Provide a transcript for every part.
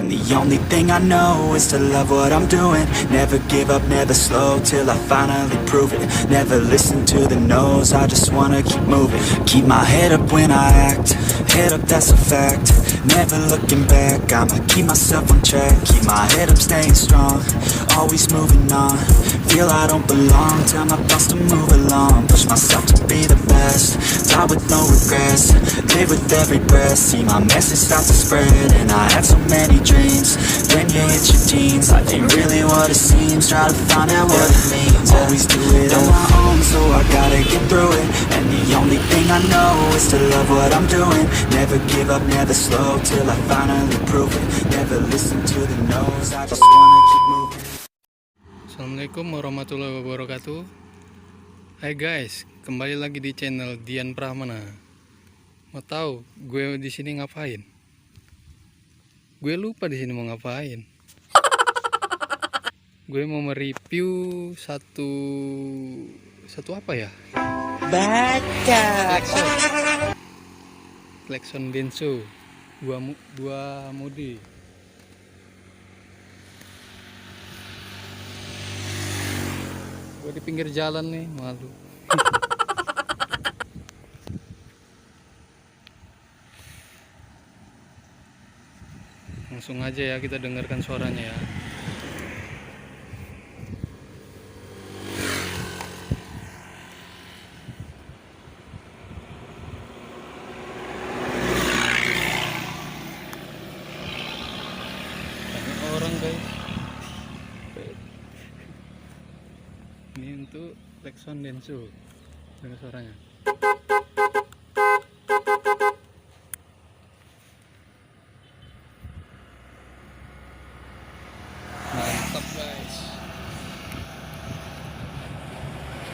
And the only thing I know is to love what I'm doing. Never give up, never slow, till I finally prove it. Never listen to the no's, I just wanna keep moving. Keep my head up when I act, head up, that's a fact. Never looking back, I'ma keep myself on track. Keep my head up, staying strong, always moving on. Feel I don't belong, tell my thoughts to move along. Push myself to be the best, die with no regrets. Live with every breath, see my message start to spread. And I had so many dreams, then you hit your teens. Life ain't really what it seems, try to find out what it means. Always do it on my own, so I gotta get through it. And the only thing I know is to love what I'm doing. Never give up, never slow, till I finally prove it. Never listen to the no's, I just wanna keep moving. Assalamualaikum warahmatullahi wabarakatuh. Hai guys, kembali lagi di channel Dian Prahmana. Mau tahu gue di sini ngapain? Gue lupa di sini mau ngapain. Gue mau mereview satu apa ya? Baca. Klakson Denso, dua mode. Gue di pinggir jalan nih, malu. Langsung aja ya kita dengarkan suaranya ya. Banyak orang guys. Ini untuk klakson Denso, dengar suaranya. Mantap guys.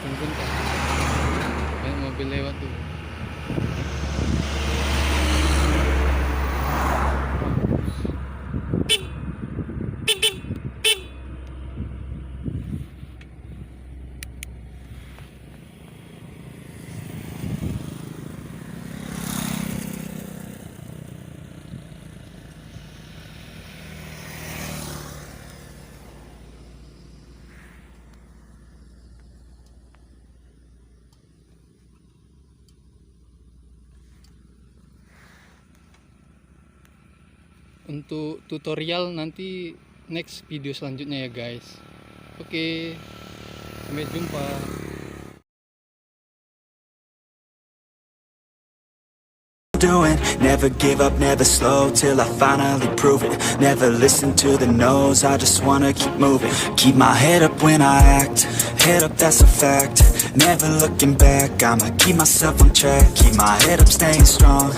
Tunggu kan, banyak mobil lewat tuh. Untuk tutorial nanti next video selanjutnya ya guys. Oke, sampai jumpa. Doing, never give up, never slow, till I finally prove it. Never listen to the no's, I just wanna keep moving. Keep my head up when I act, head up, that's a fact. Never looking back, I'ma keep myself on track. Keep my head up, staying strong,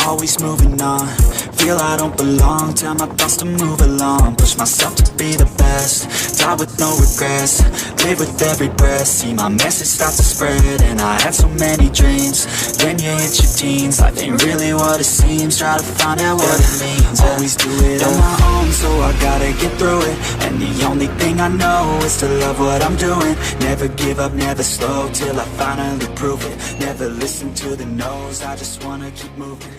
always moving on. Feel I don't belong, tell my thoughts to move along. Push myself to be the best, die with no regrets. Live with every breath, see my message start to spread. And I had so many dreams, then you hit your teens. Life ain't really what it seems, try to find out what it means. Always do it on my own, so I gotta get through it. And the only thing I know is to love what I'm doing. Never give up, never slow, till I finally prove it. Never listen to the no's, I just wanna keep moving.